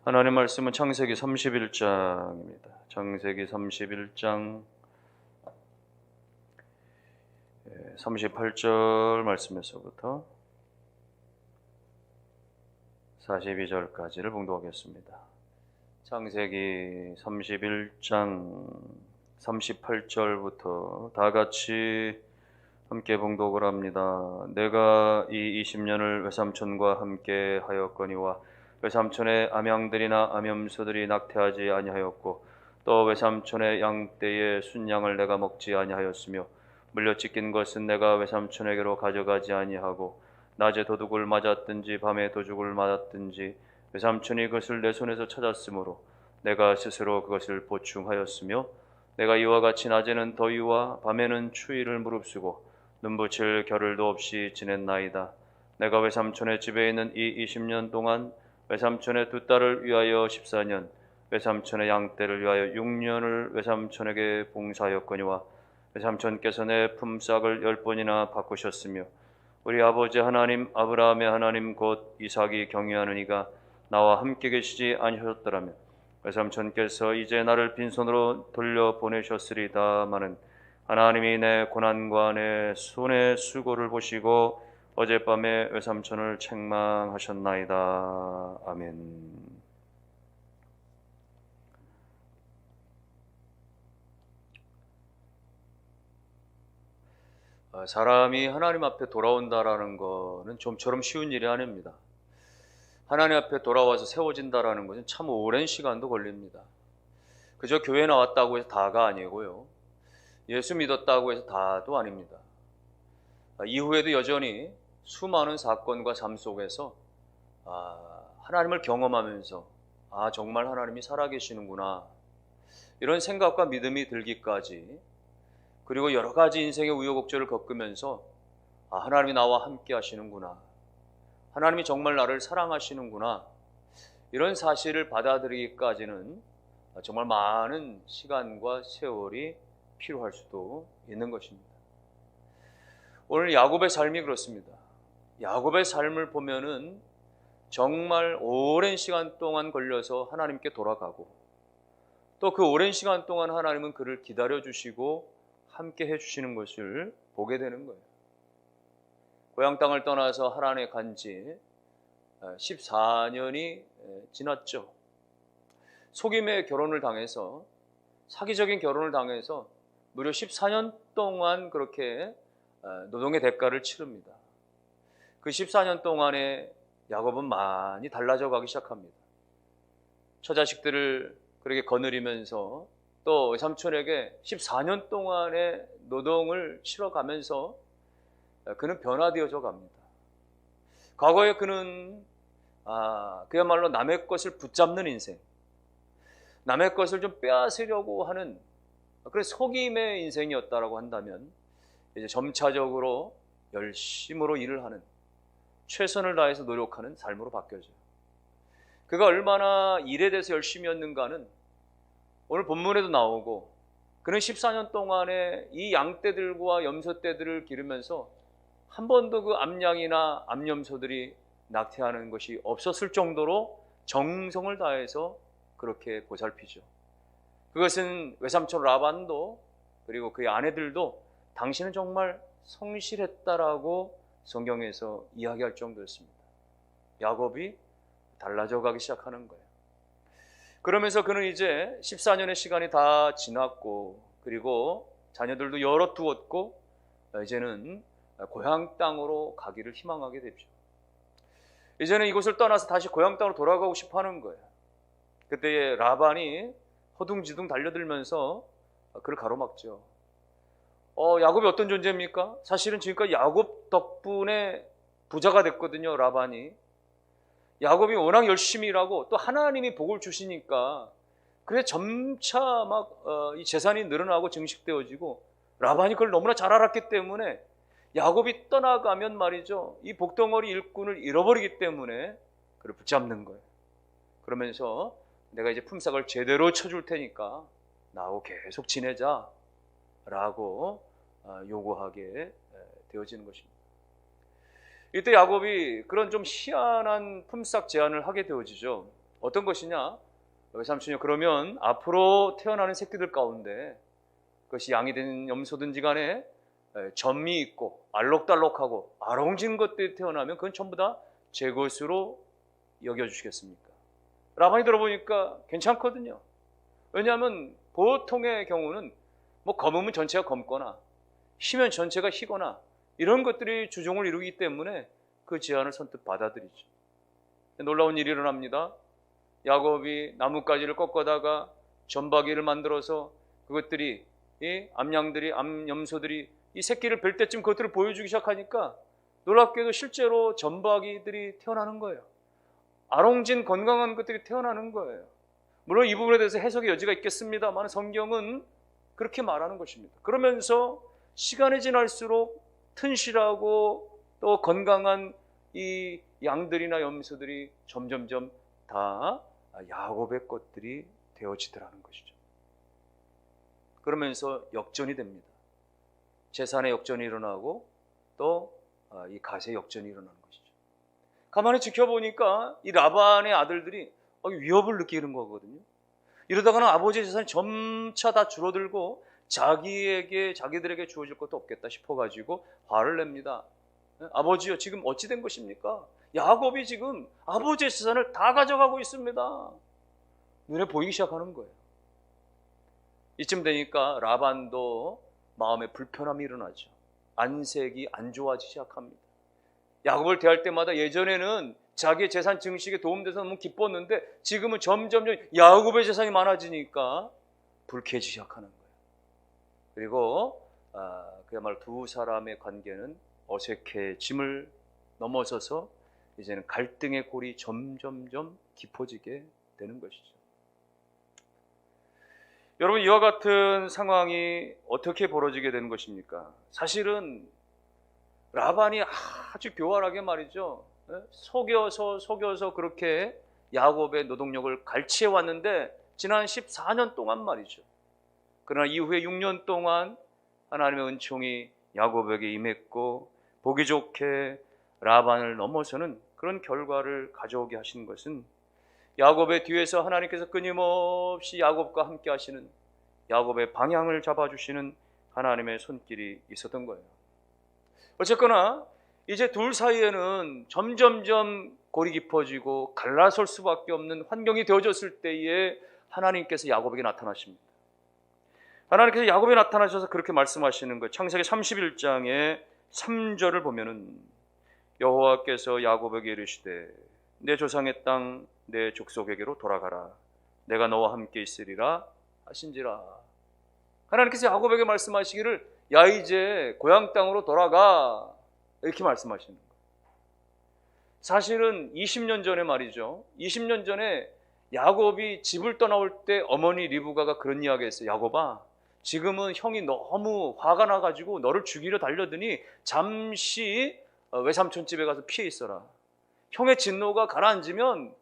하나님 말씀은 창세기 31장입니다. 창세기 31장 38절 말씀에서부터 42절까지를 봉독하겠습니다. 창세기 31장 38절부터 다 같이 함께 봉독을 합니다. 내가 이 20년을 외삼촌과 함께 하였거니와 외삼촌의 암양들이나 암염소들이 낙태하지 아니하였고 또 외삼촌의 양떼의 순양을 내가 먹지 아니하였으며 물려 찢긴 것은 내가 외삼촌에게로 가져가지 아니하고 낮에 도둑을 맞았든지 밤에 도둑을 맞았든지 외삼촌이 그것을 내 손에서 찾았으므로 내가 스스로 그것을 보충하였으며 내가 이와 같이 낮에는 더위와 밤에는 추위를 무릅쓰고 눈붙일 겨를도 없이 지냈나이다. 내가 외삼촌의 집에 있는 이 20년 동안 외삼촌의 두 딸을 위하여 14년, 외삼촌의 양떼를 위하여 6년을 외삼촌에게 봉사하였거니와 외삼촌께서 내 품삯을 10번이나 바꾸셨으며 우리 아버지 하나님 아브라함의 하나님 곧 이삭이 경외하는 이가 나와 함께 계시지 아니하셨더라면 외삼촌께서 이제 나를 빈손으로 돌려보내셨으리다마는 하나님이 내 고난과 내 손의 수고를 보시고 어젯밤에 외삼촌을 책망하셨나이다. 아멘. 사람이 하나님 앞에 돌아온다라는 것은 좀처럼 쉬운 일이 아닙니다. 하나님 앞에 돌아와서 세워진다라는 것은 참 오랜 시간도 걸립니다. 그저 교회 나왔다고 해서 다가 아니고요. 예수 믿었다고 해서 다도 아닙니다. 이후에도 여전히 수많은 사건과 삶 속에서 하나님을 경험하면서 정말 하나님이 살아계시는구나 이런 생각과 믿음이 들기까지 그리고 여러 가지 인생의 우여곡절을 겪으면서 하나님이 나와 함께 하시는구나, 하나님이 정말 나를 사랑하시는구나 이런 사실을 받아들이기까지는 정말 많은 시간과 세월이 필요할 수도 있는 것입니다. 오늘 야곱의 삶이 그렇습니다. 야곱의 삶을 보면은 정말 오랜 시간 동안 걸려서 하나님께 돌아가고 또 그 오랜 시간 동안 하나님은 그를 기다려주시고 함께 해주시는 것을 보게 되는 거예요. 고향 땅을 떠나서 하란에 간 지 14년이 지났죠. 속임의 결혼을 당해서, 사기적인 결혼을 당해서 무려 14년 동안 그렇게 노동의 대가를 치릅니다. 그 14년 동안에 야곱은 많이 달라져 가기 시작합니다. 처자식들을 그렇게 거느리면서 또 삼촌에게 14년 동안의 노동을 치러가면서 그는 변화되어져 갑니다. 과거에 그는 그야말로 남의 것을 붙잡는 인생, 남의 것을 좀 빼앗으려고 하는 그런 속임의 인생이었다라고 한다면 이제 점차적으로 열심으로 일을 하는, 최선을 다해서 노력하는 삶으로 바뀌어져요. 그가 얼마나 일에 대해서 열심이었는가는 오늘 본문에도 나오고, 그는 14년 동안에 이 양떼들과 염소떼들을 기르면서 한 번도 그 암양이나 암염소들이 낙태하는 것이 없었을 정도로 정성을 다해서 그렇게 보살피죠. 그것은 외삼촌 라반도 그리고 그의 아내들도 당신은 정말 성실했다라고 성경에서 이야기할 정도였습니다. 야곱이 달라져 가기 시작하는 거예요. 그러면서 그는 이제 14년의 시간이 다 지났고, 그리고 자녀들도 여럿 두었고, 이제는 고향 땅으로 가기를 희망하게 되죠. 이제는 이곳을 떠나서 다시 고향 땅으로 돌아가고 싶어 하는 거예요. 그때 라반이 허둥지둥 달려들면서 그를 가로막죠. 야곱이 어떤 존재입니까? 사실은 지금까지 야곱 덕분에 부자가 됐거든요, 라반이. 야곱이 워낙 열심히 일하고 또 하나님이 복을 주시니까 그래 점차 이 재산이 늘어나고 증식되어지고, 라반이 그걸 너무나 잘 알았기 때문에 야곱이 떠나가면 말이죠, 이 복덩어리 일꾼을 잃어버리기 때문에 그를 붙잡는 거예요. 그러면서 내가 이제 품삯을 제대로 쳐줄 테니까 나하고 계속 지내자 라고 요구하게 되어지는 것입니다. 이때 야곱이 그런 좀 희한한 품삯 제안을 하게 되어지죠. 어떤 것이냐? 외삼촌이요, 그러면 앞으로 태어나는 새끼들 가운데 그것이 양이든 염소든지 간에 점이 있고 알록달록하고 아롱진 것들이 태어나면 그건 전부 다 제 것으로 여겨주시겠습니까? 라반이 들어보니까 괜찮거든요. 왜냐하면 보통의 경우는 뭐 검으면 전체가 검거나 희면 전체가 희거나 이런 것들이 주종을 이루기 때문에 그 제안을 선뜻 받아들이죠. 놀라운 일이 일어납니다. 야곱이 나뭇가지를 꺾어다가 점박이를 만들어서 그것들이, 이 암양들이, 암염소들이 이 새끼를 뵐 때쯤 그것들을 보여주기 시작하니까 놀랍게도 실제로 점박이들이 태어나는 거예요. 아롱진 건강한 것들이 태어나는 거예요. 물론 이 부분에 대해서 해석의 여지가 있겠습니다만 성경은 그렇게 말하는 것입니다. 그러면서 시간이 지날수록 튼실하고 또 건강한 이 양들이나 염소들이 점점점 다 야곱의 것들이 되어지더라는 것이죠. 그러면서 역전이 됩니다. 재산의 역전이 일어나고 또 이 가세의 역전이 일어나는 것이죠. 가만히 지켜보니까 이 라반의 아들들이 위협을 느끼는 거거든요. 이러다가는 아버지의 재산이 점차 다 줄어들고 자기들에게 주어질 것도 없겠다 싶어가지고 화를 냅니다. 아버지요, 지금 어찌 된 것입니까? 야곱이 지금 아버지의 재산을 다 가져가고 있습니다. 눈에 보이기 시작하는 거예요. 이쯤 되니까 라반도 마음에 불편함이 일어나죠. 안색이 안 좋아지기 시작합니다. 야곱을 대할 때마다 예전에는 자기의 재산 증식에 도움돼서 너무 기뻤는데 지금은 점점 야곱의 재산이 많아지니까 불쾌해지기 시작하는 거예요. 그리고 그야말로 두 사람의 관계는 어색해짐을 넘어서서 이제는 갈등의 골이 점점점 깊어지게 되는 것이죠. 여러분, 이와 같은 상황이 어떻게 벌어지게 되는 것입니까? 사실은 라반이 아주 교활하게 말이죠, 속여서 그렇게 야곱의 노동력을 갈취해 왔는데 지난 14년 동안 말이죠. 그러나 이후에 6년 동안 하나님의 은총이 야곱에게 임했고 보기 좋게 라반을 넘어서는 그런 결과를 가져오게 하신 것은 야곱의 뒤에서 하나님께서 끊임없이 야곱과 함께 하시는, 야곱의 방향을 잡아주시는 하나님의 손길이 있었던 거예요. 어쨌거나 이제 둘 사이에는 점점점 골이 깊어지고 갈라설 수밖에 없는 환경이 되어졌을 때에 하나님께서 야곱에게 나타나십니다. 하나님께서 야곱에 나타나셔서 그렇게 말씀하시는 거예요. 창세기 31장의 3절을 보면은 여호와께서 야곱에게 이르시되 내 조상의 땅 내 족속에게로 돌아가라. 내가 너와 함께 있으리라 하신지라. 하나님께서 야곱에게 말씀하시기를 야 이제 고향 땅으로 돌아가, 이렇게 말씀하시는 거예요. 사실은 20년 전에 말이죠, 20년 전에 야곱이 집을 떠나올 때 어머니 리브가가 그런 이야기 했어요. 야곱아, 지금은 형이 너무 화가 나가지고 너를 죽이려 달려드니 잠시 외삼촌 집에 가서 피해 있어라. 형의 진노가 가라앉으면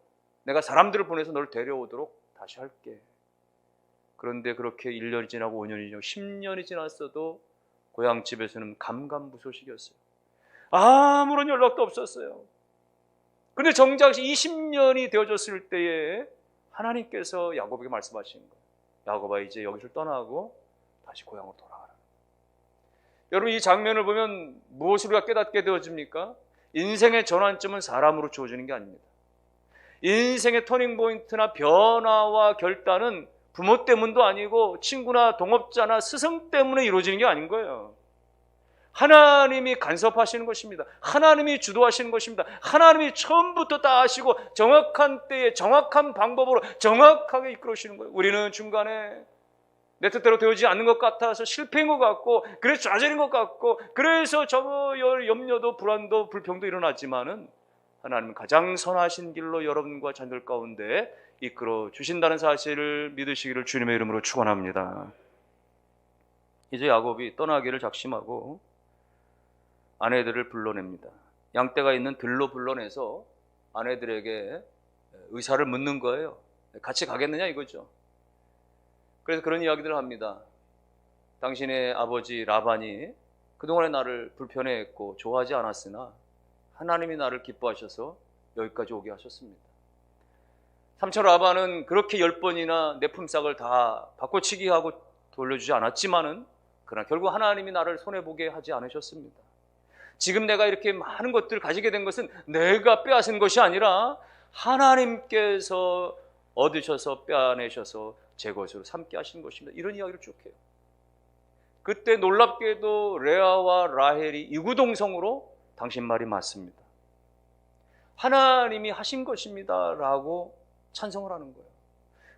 내가 사람들을 보내서 너를 데려오도록 다시 할게. 그런데 그렇게 1년이 지나고 5년이 지나고 10년이 지났어도 고향집에서는 감감무소식이었어요. 아무런 연락도 없었어요. 그런데 정작 20년이 되어졌을 때에 하나님께서 야곱에게 말씀하시는 거예요. 야곱아, 이제 여기를 떠나고 다시 고향으로 돌아가라. 여러분, 이 장면을 보면 무엇을 우리가 깨닫게 되어집니까? 인생의 전환점은 사람으로 주어지는 게 아닙니다. 인생의 터닝포인트나 변화와 결단은 부모 때문도 아니고 친구나 동업자나 스승 때문에 이루어지는 게 아닌 거예요. 하나님이 간섭하시는 것입니다. 하나님이 주도하시는 것입니다. 하나님이 처음부터 다 하시고 정확한 때에 정확한 방법으로 정확하게 이끌어주시는 거예요. 우리는 중간에 내 뜻대로 되어지지 않는 것 같아서 실패인 것 같고, 그래서 좌절인 것 같고, 그래서 염려도 불안도 불평도 일어나지만은 하나님은 가장 선하신 길로 여러분과 자녀들 가운데 이끌어 주신다는 사실을 믿으시기를 주님의 이름으로 축원합니다. 이제 야곱이 떠나기를 작심하고 아내들을 불러냅니다. 양떼가 있는 들로 불러내서 아내들에게 의사를 묻는 거예요. 같이 가겠느냐 이거죠. 그래서 그런 이야기들을 합니다. 당신의 아버지 라반이 그동안에 나를 불편해했고 좋아하지 않았으나 하나님이 나를 기뻐하셔서 여기까지 오게 하셨습니다. 삼촌 라반은 그렇게 10번이나 내 품삯을 다 바꿔치기 하고 돌려주지 않았지만은 그러나 결국 하나님이 나를 손해보게 하지 않으셨습니다. 지금 내가 이렇게 많은 것들을 가지게 된 것은 내가 빼앗은 것이 아니라 하나님께서 얻으셔서 빼앗내셔서 제 것으로 삼게 하신 것입니다. 이런 이야기를 쭉 해요. 그때 놀랍게도 레아와 라헬이 이구동성으로 당신 말이 맞습니다, 하나님이 하신 것입니다 라고 찬성을 하는 거예요.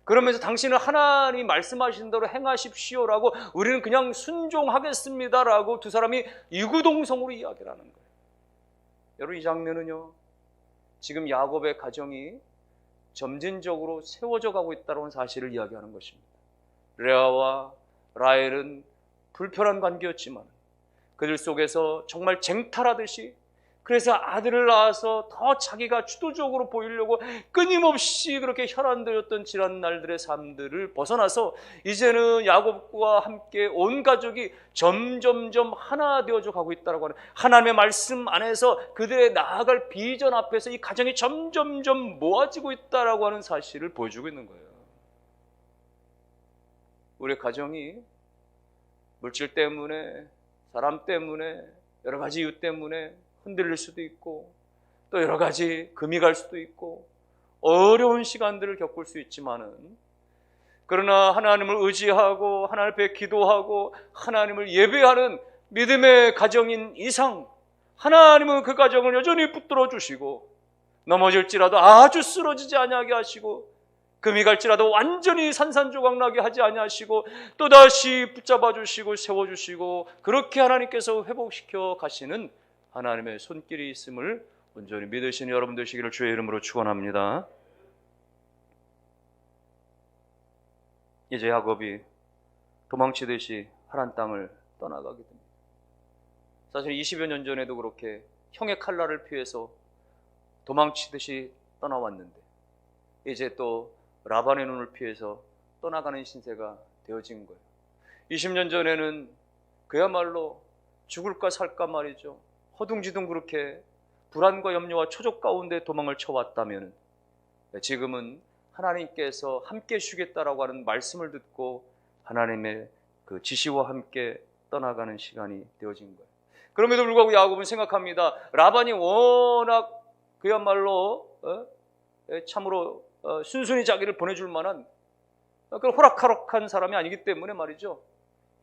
그러면서 당신은 하나님이 말씀하신 대로 행하십시오라고 우리는 그냥 순종하겠습니다라고 두 사람이 이구동성으로 이야기를 하는 거예요. 여러분, 이 장면은요, 지금 야곱의 가정이 점진적으로 세워져 가고 있다는 사실을 이야기하는 것입니다. 레아와 라헬은 불편한 관계였지만 그들 속에서 정말 쟁탈하듯이, 그래서 아들을 낳아서 더 자기가 주도적으로 보이려고 끊임없이 그렇게 혈안되었던 지난 날들의 삶들을 벗어나서 이제는 야곱과 함께 온 가족이 점점점 하나 되어져 가고 있다고 하는, 하나님의 말씀 안에서 그들의 나아갈 비전 앞에서 이 가정이 점점점 모아지고 있다고 하는 사실을 보여주고 있는 거예요. 우리 가정이 물질 때문에, 사람 때문에, 여러 가지 이유 때문에 흔들릴 수도 있고, 또 여러 가지 금이 갈 수도 있고 어려운 시간들을 겪을 수 있지만은, 그러나 하나님을 의지하고 하나님 앞에 기도하고 하나님을 예배하는 믿음의 가정인 이상 하나님은 그 가정을 여전히 붙들어 주시고, 넘어질지라도 아주 쓰러지지 아니하게 하시고, 금이 갈지라도 완전히 산산조각 나게 하지 아니하시고, 또다시 붙잡아 주시고 세워 주시고, 그렇게 하나님께서 회복시켜 가시는 하나님의 손길이 있음을 온전히 믿으시는 여러분 되시기를 주의 이름으로 축원합니다. 이제 야곱이 도망치듯이 하란 땅을 떠나가게 됩니다. 사실 20여 년 전에도 그렇게 형의 칼날을 피해서 도망치듯이 떠나왔는데, 이제 또 라반의 눈을 피해서 떠나가는 신세가 되어진 거예요. 20년 전에는 그야말로 죽을까 살까 말이죠, 허둥지둥 그렇게 불안과 염려와 초적 가운데 도망을 쳐왔다면, 지금은 하나님께서 함께 쉬겠다라고 하는 말씀을 듣고 하나님의 그 지시와 함께 떠나가는 시간이 되어진 거예요. 그럼에도 불구하고 야곱은 생각합니다. 라반이 워낙 그야말로 참으로 순순히 자기를 보내줄 만한 그런 호락호락한 사람이 아니기 때문에 말이죠,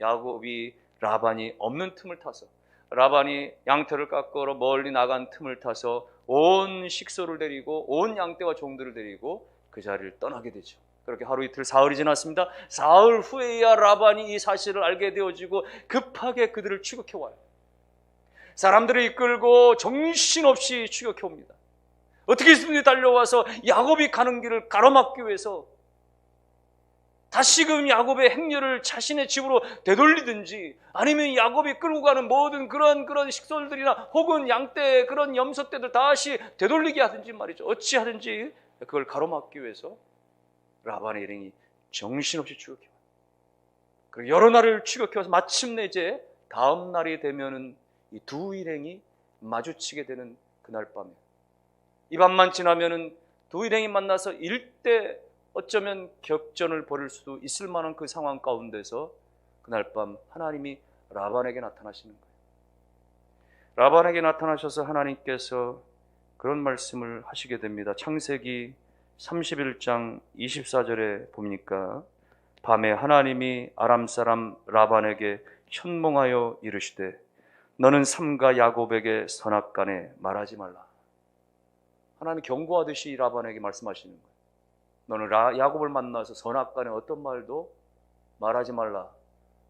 야곱이 라반이 없는 틈을 타서, 라반이 양털을 깎으러 멀리 나간 틈을 타서 온 식소를 데리고 온 양떼와 종들을 데리고 그 자리를 떠나게 되죠. 그렇게 하루 이틀 사흘이 지났습니다. 사흘 후에야 라반이 이 사실을 알게 되어지고 급하게 그들을 추격해 와요. 사람들을 이끌고 정신없이 추격해 옵니다. 어떻게 해서든지 달려와서 야곱이 가는 길을 가로막기 위해서 다시금 야곱의 행렬을 자신의 집으로 되돌리든지, 아니면 야곱이 끌고 가는 모든 그런 식솔들이나 혹은 양떼, 그런 염소떼들 다시 되돌리게 하든지 말이죠. 어찌하든지 그걸 가로막기 위해서 라반의 일행이 정신없이 추격해요. 그리고 여러 날을 추격해서 마침내 이제 다음 날이 되면은 이 두 일행이 마주치게 되는 그날 밤에, 이 밤만 지나면은 두 일행이 만나서 일대 어쩌면 격전을 벌일 수도 있을 만한 그 상황 가운데서 그날 밤 하나님이 라반에게 나타나시는 거예요. 라반에게 나타나셔서 하나님께서 그런 말씀을 하시게 됩니다. 창세기 31장 24절에 보니까, 밤에 하나님이 아람 사람 라반에게 현몽하여 이르시되 너는 삼가 야곱에게 선악간에 말하지 말라. 하나님 경고하듯이 라반에게 말씀하시는 거예요. 너는 야곱을 만나서 선악간에 어떤 말도 말하지 말라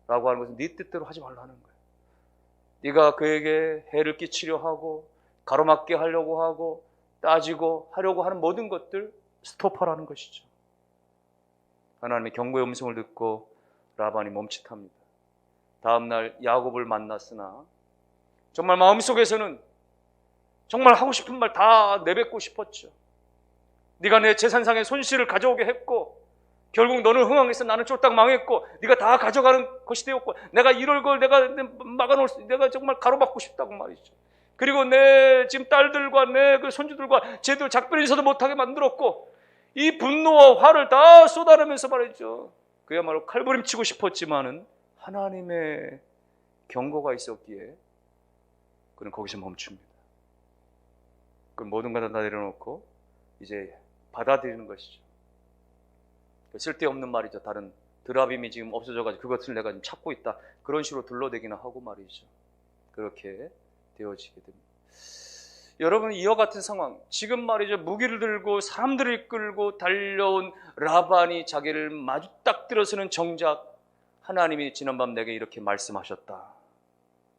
라고 하는 것은 네 뜻대로 하지 말라는 거예요. 네가 그에게 해를 끼치려 하고 가로막게 하려고 하고 따지고 하려고 하는 모든 것들 스톱하라는 것이죠. 하나님의 경고의 음성을 듣고 라반이 멈칫합니다. 다음날 야곱을 만났으나 정말 마음속에서는 정말 하고 싶은 말 다 내뱉고 싶었죠. 네가 내 재산상의 손실을 가져오게 했고, 결국 너는 흥황해서 나는 쫄딱 망했고, 네가 다 가져가는 것이 되었고, 내가 이럴 걸 내가 막아놓을 수, 내가 정말 가로막고 싶다고 말이죠. 그리고 내 지금 딸들과 내 그 손주들과 쟤들 작별인사도 못하게 만들었고, 이 분노와 화를 다 쏟아내면서 말이죠. 그야말로 칼부림치고 싶었지만은 하나님의 경고가 있었기에 그는 거기서 멈춥니다. 그 모든 걸 다 내려놓고 이제 받아들이는 것이죠. 쓸데없는 말이죠. 다른 드라빔이 지금 없어져가지고 그것을 내가 지금 찾고 있다. 그런 식으로 둘러대기는 하고 말이죠. 그렇게 되어지게 됩니다. 여러분, 이와 같은 상황, 지금 말이죠. 무기를 들고 사람들을 끌고 달려온 라반이 자기를 마주 딱 들어서는 정작 하나님이 지난밤 내게 이렇게 말씀하셨다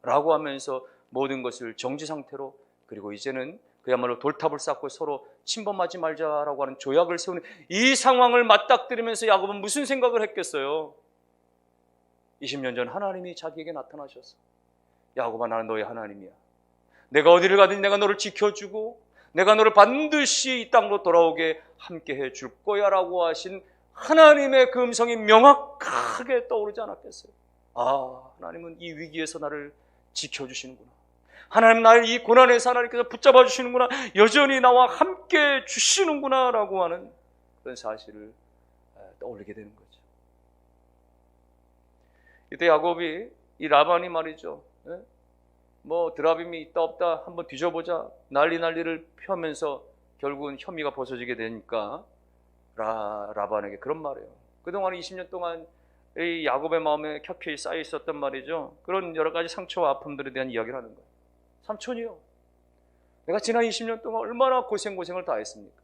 라고 하면서 모든 것을 정지 상태로, 그리고 이제는 그야말로 돌탑을 쌓고 서로 침범하지 말자라고 하는 조약을 세우는 이 상황을 맞닥뜨리면서 야곱은 무슨 생각을 했겠어요? 20년 전 하나님이 자기에게 나타나셔서, 야곱아, 나는 너의 하나님이야. 내가 어디를 가든 내가 너를 지켜주고 내가 너를 반드시 이 땅으로 돌아오게 함께 해줄 거야 라고 하신 하나님의 그 음성이 명확하게 떠오르지 않았겠어요? 아, 하나님은 이 위기에서 나를 지켜주시는구나. 하나님, 나를 이 고난에서 하나님께서 붙잡아 주시는구나. 여전히 나와 함께 주시는구나 라고 하는 그런 사실을 떠올리게 되는 거죠. 이때 야곱이, 이 라반이 말이죠, 뭐 드라빔이 있다 없다 한번 뒤져보자 난리를 펴면서 결국은 혐의가 벗어지게 되니까 라반에게 그런 말이에요. 그동안 20년 동안 이 야곱의 마음에 켜켜이 쌓여 있었던 말이죠, 그런 여러 가지 상처와 아픔들에 대한 이야기를 하는 거예요. 삼촌이요, 내가 지난 20년 동안 얼마나 고생을 다 했습니까?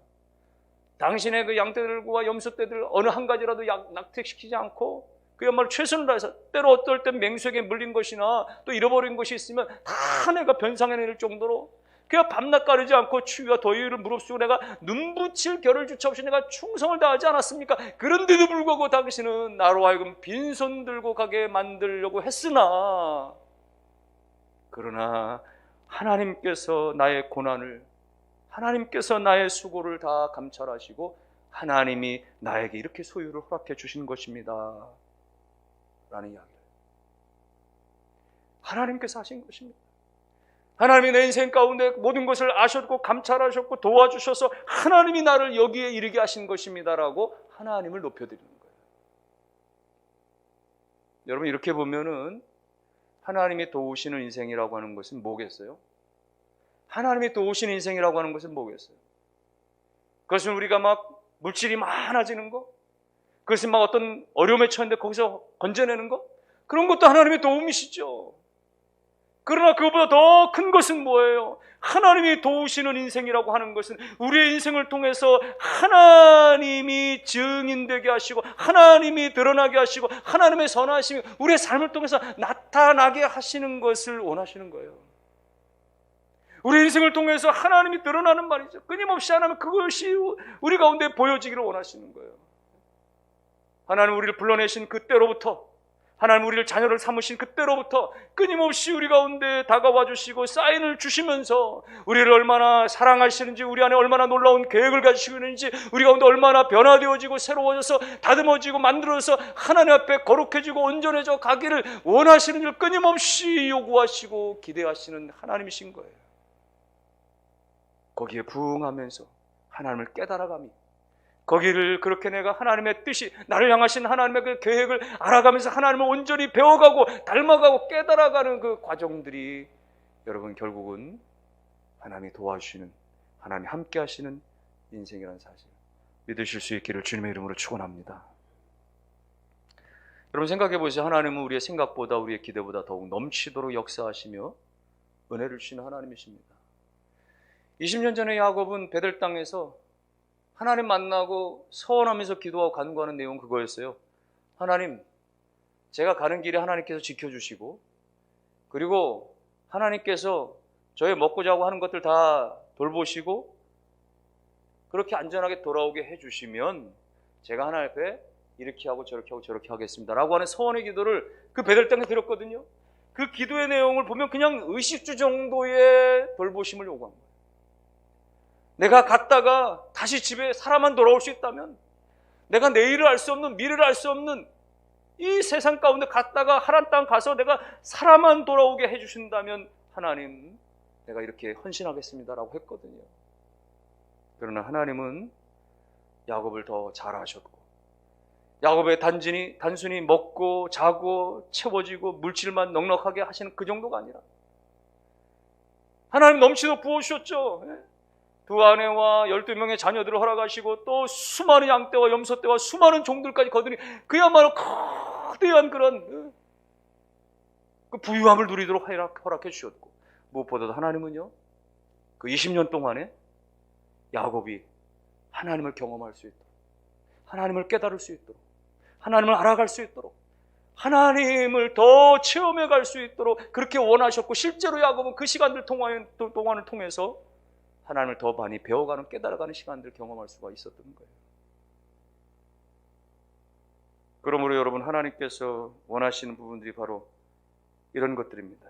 당신의 그 양떼들과 염소떼들 어느 한 가지라도 낙태시키지 않고 그야말로 최선을 다해서, 때로 어떨 땐 맹수에게 물린 것이나 또 잃어버린 것이 있으면 다 내가 변상해낼 정도로 그냥 밤낮 가리지 않고 추위와 더위를 무릅쓰고 내가 눈붙일 겨를조차 없이 내가 충성을 다하지 않았습니까? 그런데도 불구하고 당신은 나로 하여금 빈손 들고 가게 만들려고 했으나, 그러나 하나님께서 나의 고난을, 하나님께서 나의 수고를 다 감찰하시고 하나님이 나에게 이렇게 소유를 허락해 주신 것입니다 라는 이야기를 하나님께서 하신 것입니다. 하나님이 내 인생 가운데 모든 것을 아셨고 감찰하셨고 도와주셔서 하나님이 나를 여기에 이르게 하신 것입니다라고 하나님을 높여드리는 거예요. 여러분, 이렇게 보면은 하나님이 도우시는 인생이라고 하는 것은 뭐겠어요? 하나님이 도우시는 인생이라고 하는 것은 뭐겠어요? 그것은 우리가 막 물질이 많아지는 거, 그것은 막 어떤 어려움에 처했는데 거기서 건져내는 거, 그런 것도 하나님의 도움이시죠. 그러나 그것보다 더 큰 것은 뭐예요? 하나님이 도우시는 인생이라고 하는 것은 우리의 인생을 통해서 하나님이 증인되게 하시고 하나님이 드러나게 하시고 하나님의 선하심이 우리의 삶을 통해서 나타나게 하시는 것을 원하시는 거예요. 우리 인생을 통해서 하나님이 드러나는 말이죠. 끊임없이 하나님, 그것이 우리 가운데 보여지기를 원하시는 거예요. 하나님 우리를 불러내신 그때로부터, 하나님 우리를 자녀를 삼으신 그때로부터 끊임없이 우리 가운데 다가와 주시고 사인을 주시면서 우리를 얼마나 사랑하시는지, 우리 안에 얼마나 놀라운 계획을 가지시고 있는지, 우리 가운데 얼마나 변화되어지고 새로워져서 다듬어지고 만들어서 하나님 앞에 거룩해지고 온전해져 가기를 원하시는지를 끊임없이 요구하시고 기대하시는 하나님이신 거예요. 거기에 부응하면서 하나님을 깨달아가며, 거기를 그렇게 내가 하나님의 뜻이, 나를 향하신 하나님의 그 계획을 알아가면서 하나님을 온전히 배워가고 닮아가고 깨달아가는 그 과정들이 여러분 결국은 하나님이 도와주시는, 하나님이 함께 하시는 인생이라는 사실 믿으실 수 있기를 주님의 이름으로 축원합니다. 여러분 생각해 보세요. 하나님은 우리의 생각보다, 우리의 기대보다 더욱 넘치도록 역사하시며 은혜를 주시는 하나님이십니다. 20년 전에 야곱은 베델 땅에서 하나님 만나고 서원하면서 기도하고 간구하는 내용은 그거였어요. 하나님, 제가 가는 길에 하나님께서 지켜주시고, 그리고 하나님께서 저의 먹고 자고 하는 것들 다 돌보시고 그렇게 안전하게 돌아오게 해주시면 제가 하나님 앞에 이렇게 하고 저렇게 하겠습니다 라고 하는 서원의 기도를 그 베델 땅에 드렸거든요. 그 기도의 내용을 보면 그냥 의식주 정도의 돌보심을 요구한 거예요. 내가 갔다가 다시 집에 살아만 돌아올 수 있다면, 내가 내일을 알 수 없는, 미래를 알 수 없는 이 세상 가운데 갔다가 하란 땅 가서 내가 살아만 돌아오게 해주신다면 하나님, 내가 이렇게 헌신하겠습니다라고 했거든요. 그러나 하나님은 야곱을 더 잘하셨고, 야곱의 단순히 먹고 자고 채워지고 물질만 넉넉하게 하시는 그 정도가 아니라 하나님 넘치도록 부어주셨죠. 두 아내와 12명의 자녀들을 허락하시고 또 수많은 양떼와 염소떼와 수많은 종들까지 거두니 그야말로 거대한 그런 그 부유함을 누리도록 허락해 주셨고, 무엇보다도 하나님은요, 그 20년 동안에 야곱이 하나님을 경험할 수 있도록, 하나님을 깨달을 수 있도록, 하나님을 알아갈 수 있도록, 하나님을 더 체험해 갈 수 있도록 그렇게 원하셨고, 실제로 야곱은 그 시간들 동안을 통해서 하나님을 더 많이 배워가는, 깨달아가는 시간들을 경험할 수가 있었던 거예요. 그러므로 여러분, 하나님께서 원하시는 부분들이 바로 이런 것들입니다.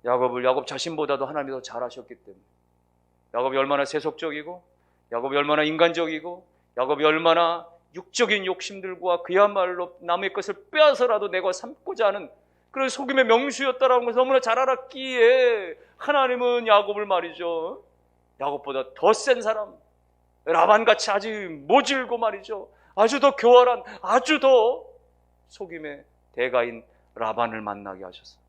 야곱 자신보다도 하나님이 더 잘하셨기 때문에, 야곱이 얼마나 세속적이고, 야곱이 얼마나 인간적이고, 야곱이 얼마나 육적인 욕심들과 그야말로 남의 것을 빼앗아라도 내가 삼고자 하는 그런 속임의 명수였다라는 것을 너무나 잘 알았기에 하나님은 야곱을 말이죠, 야곱보다 더 센 사람, 라반같이 아주 모질고 말이죠, 아주 더 교활한, 아주 더 속임의 대가인 라반을 만나게 하셨어요.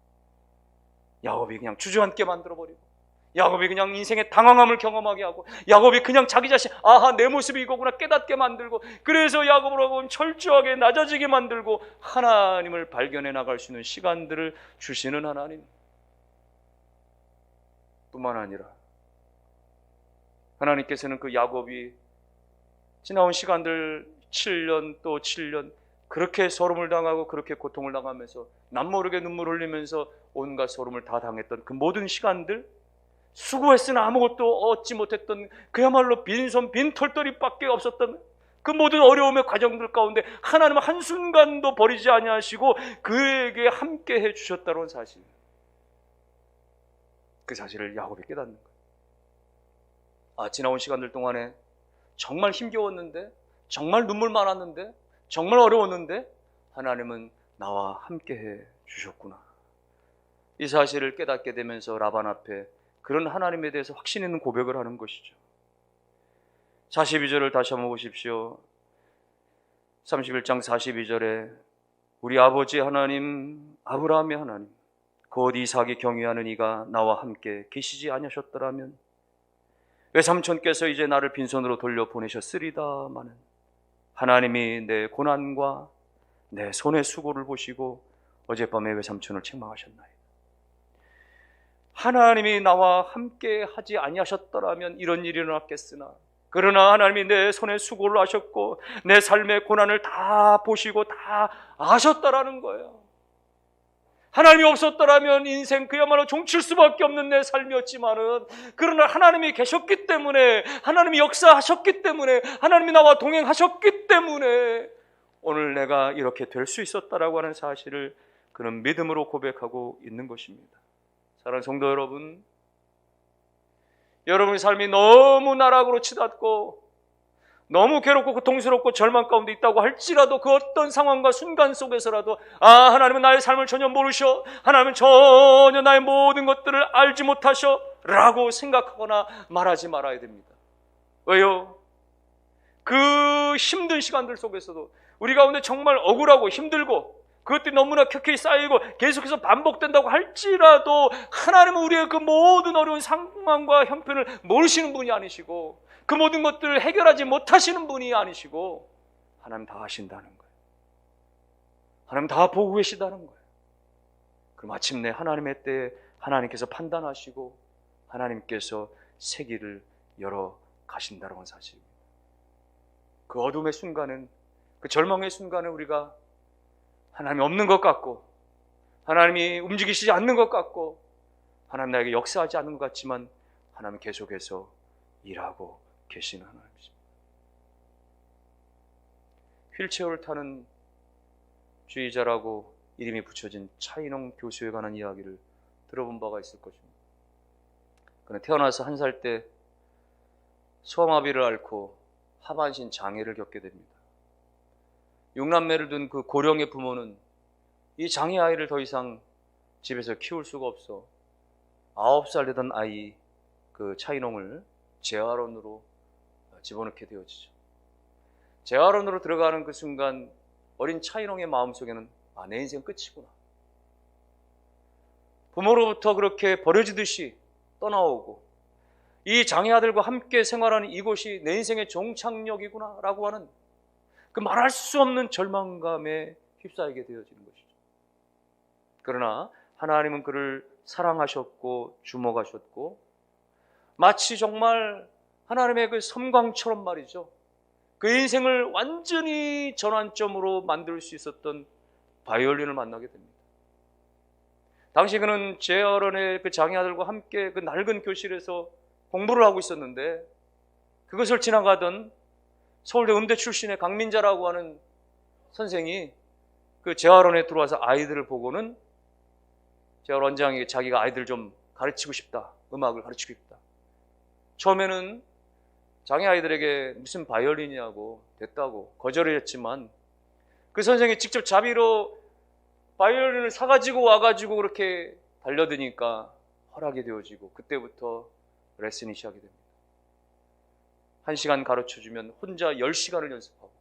야곱이 그냥 주저앉게 만들어버리고, 야곱이 그냥 인생의 당황함을 경험하게 하고, 야곱이 그냥 자기 자신, 아하, 내 모습이 이거구나 깨닫게 만들고, 그래서 야곱을 하고 철저하게 낮아지게 만들고 하나님을 발견해 나갈 수 있는 시간들을 주시는 하나님 뿐만 아니라, 하나님께서는 그 야곱이 지나온 시간들 7년 또 7년 그렇게 소름을 당하고 그렇게 고통을 당하면서 남모르게 눈물 흘리면서 온갖 소름을 다 당했던 그 모든 시간들, 수고했으나 아무것도 얻지 못했던 그야말로 빈손 빈털터리밖에 없었던 그 모든 어려움의 과정들 가운데 하나님은 한순간도 버리지 아니하시고 그에게 함께 해주셨다는 사실, 그 사실을 야곱이 깨닫는 거예요. 지나온 시간들 동안에 정말 힘겨웠는데, 정말 눈물 많았는데, 정말 어려웠는데 하나님은 나와 함께 해주셨구나. 이 사실을 깨닫게 되면서 라반 앞에 그런 하나님에 대해서 확신 있는 고백을 하는 것이죠. 42절을 다시 한번 보십시오. 31장 42절에 우리 아버지 하나님, 아브라함의 하나님, 곧 이삭이 경외하는 이가 나와 함께 계시지 아니하셨더라면 외삼촌께서 이제 나를 빈손으로 돌려보내셨으리다마는 하나님이 내 고난과 내 손의 수고를 보시고 어젯밤에 외삼촌을 책망하셨나이다. 하나님이 나와 함께 하지 아니하셨더라면 이런 일이 일어났겠으나, 그러나 하나님이 내 손에 수고를 하셨고 내 삶의 고난을 다 보시고 다 아셨다라는 거예요. 하나님이 없었더라면 인생 그야말로 종칠 수밖에 없는 내 삶이었지만은, 그러나 하나님이 계셨기 때문에, 하나님이 역사하셨기 때문에, 하나님이 나와 동행하셨기 때문에 오늘 내가 이렇게 될 수 있었다라고 하는 사실을 그는 믿음으로 고백하고 있는 것입니다. 사랑하는 성도 여러분, 여러분의 삶이 너무 나락으로 치닫고 너무 괴롭고 고통스럽고 절망 가운데 있다고 할지라도, 그 어떤 상황과 순간 속에서라도 하나님은 나의 삶을 전혀 모르셔, 하나님은 전혀 나의 모든 것들을 알지 못하셔 라고 생각하거나 말하지 말아야 됩니다. 왜요? 그 힘든 시간들 속에서도 우리 가운데 정말 억울하고 힘들고 그것들이 너무나 켜켜이 쌓이고 계속해서 반복된다고 할지라도 하나님은 우리의 그 모든 어려운 상황과 형편을 모르시는 분이 아니시고 그 모든 것들을 해결하지 못하시는 분이 아니시고 하나님 다 아신다는 거예요. 하나님 다 보고 계시다는 거예요. 그럼 마침내 하나님의 때에 하나님께서 판단하시고 하나님께서 세기를 열어 가신다는 사실입니다. 그 어둠의 순간은, 그 절망의 순간은 우리가 하나님이 없는 것 같고 하나님이 움직이시지 않는 것 같고 하나님 나에게 역사하지 않는 것 같지만 하나님 계속해서 일하고 계시는 하나님이십니다. 휠체어를 타는 주의자라고 이름이 붙여진 차인홍 교수에 관한 이야기를 들어본 바가 있을 것입니다. 그는 태어나서 1살 때 소아마비를 앓고 하반신 장애를 겪게 됩니다. 6남매를 둔 그 고령의 부모는 이 장애 아이를 더 이상 집에서 키울 수가 없어 9살 되던 아이 그 차인홍을 재활원으로 집어넣게 되어지죠. 재활원으로 들어가는 그 순간 어린 차이롱의 마음속에는 내 인생 끝이구나. 부모로부터 그렇게 버려지듯이 떠나오고 이 장애 아들과 함께 생활하는 이곳이 내 인생의 종착역이구나 라고 하는 그 말할 수 없는 절망감에 휩싸이게 되어지는 것이죠. 그러나 하나님은 그를 사랑하셨고 주목하셨고 마치 정말 하나님의 그 섬광처럼 말이죠. 그 인생을 완전히 전환점으로 만들 수 있었던 바이올린을 만나게 됩니다. 당시 그는 재활원의 그 장애 아들과 함께 그 낡은 교실에서 공부를 하고 있었는데 그것을 지나가던 서울대 음대 출신의 강민자라고 하는 선생이 그 재활원에 들어와서 아이들을 보고는 재활원장이 자기가 아이들 좀 가르치고 싶다. 음악을 가르치고 싶다. 처음에는 장애 아이들에게 무슨 바이올린이냐고 됐다고 거절을 했지만 그 선생이 직접 자비로 바이올린을 사가지고 와가지고 그렇게 달려드니까 허락이 되어지고 그때부터 레슨이 시작이 됩니다. 1시간 가르쳐주면 혼자 10시간을 연습하고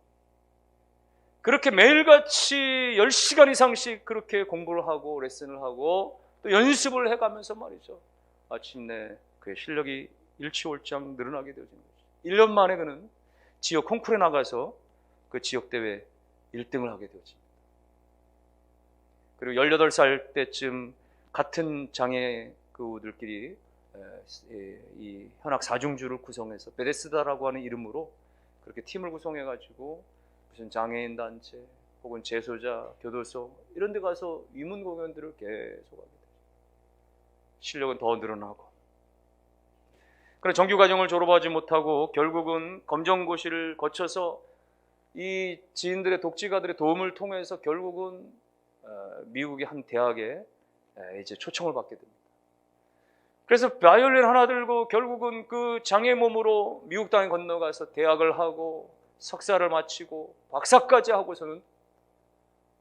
그렇게 매일같이 10시간 이상씩 그렇게 공부를 하고 레슨을 하고 또 연습을 해가면서 말이죠. 마침내 그의 실력이 일취월장 늘어나게 되어진 거죠. 1년 만에 그는 지역 콩쿠르에 나가서 그 지역 대회 1등을 하게 되어집니다. 그리고 18살 때쯤 같은 장애 그들끼리 이 현악 사중주를 구성해서 베데스다라고 하는 이름으로 그렇게 팀을 구성해가지고 무슨 장애인 단체 혹은 재소자, 교도소 이런 데 가서 위문 공연들을 계속하게 되죠. 실력은 더 늘어나고 그런데 정규과정을 졸업하지 못하고 결국은 검정고시를 거쳐서 이 지인들의 독지가들의 도움을 통해서 결국은 미국의 한 대학에 이제 초청을 받게 됩니다. 그래서 바이올린 하나 들고 결국은 그 장애 몸으로 미국 땅에 건너가서 대학을 하고 석사를 마치고 박사까지 하고서는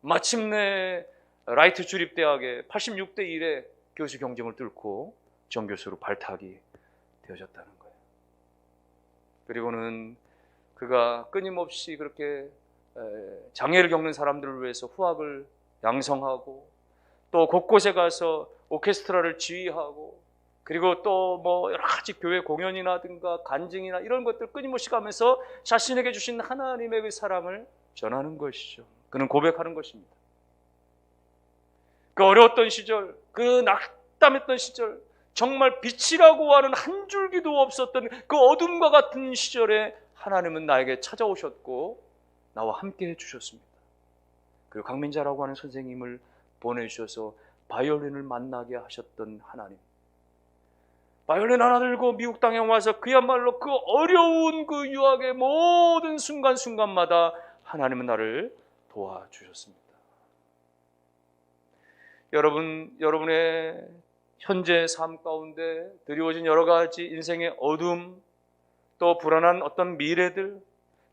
마침내 라이트 주립대학의 86대 1의 교수 경쟁을 뚫고 정교수로 발탁이 되어졌다는 거예요. 그리고는 그가 끊임없이 그렇게 장애를 겪는 사람들을 위해서 후학을 양성하고 또 곳곳에 가서 오케스트라를 지휘하고 그리고 또 뭐 여러 가지 교회 공연이라든가 간증이나 이런 것들 끊임없이 가면서 자신에게 주신 하나님의 그 사랑을 전하는 것이죠. 그는 고백하는 것입니다. 그 어려웠던 시절, 그 낙담했던 시절, 정말 빛이라고 하는 한 줄기도 없었던 그 어둠과 같은 시절에 하나님은 나에게 찾아오셨고 나와 함께 해주셨습니다. 그리고 강민자라고 하는 선생님을 보내주셔서 바이올린을 만나게 하셨던 하나님. 바이올린 하나 들고 미국 땅에 와서 그야말로 그 어려운 그 유학의 모든 순간순간마다 하나님은 나를 도와주셨습니다. 여러분의 현재 삶 가운데 드리워진 여러 가지 인생의 어둠, 또 불안한 어떤 미래들,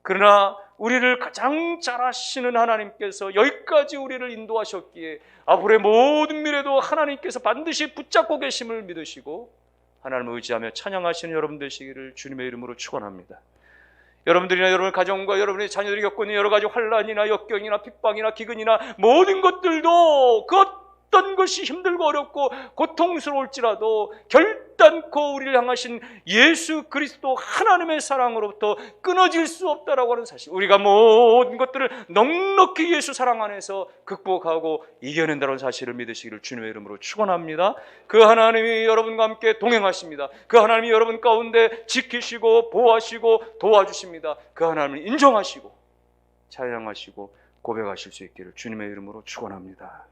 그러나 우리를 가장 잘 아시는 하나님께서 여기까지 우리를 인도하셨기에 앞으로의 모든 미래도 하나님께서 반드시 붙잡고 계심을 믿으시고 하나님을 의지하며 찬양하시는 여러분 되시기를 주님의 이름으로 축원합니다. 여러분들이나 여러분의 가정과 여러분의 자녀들이 겪고 있는 여러 가지 환난이나 역경이나 핍박이나 기근이나 모든 것들도 그 어떤 것이 힘들고 어렵고 고통스러울지라도 결단코 우리를 향하신 예수 그리스도 하나님의 사랑으로부터 끊어질 수 없다라고 하는 사실, 우리가 모든 것들을 넉넉히 예수 사랑 안에서 극복하고 이겨낸다는 사실을 믿으시기를 주님의 이름으로 축원합니다. 그 하나님이 여러분과 함께 동행하십니다. 그 하나님이 여러분 가운데 지키시고 보호하시고 도와주십니다. 그 하나님을 인정하시고 찬양하시고 고백하실 수 있기를 주님의 이름으로 축원합니다.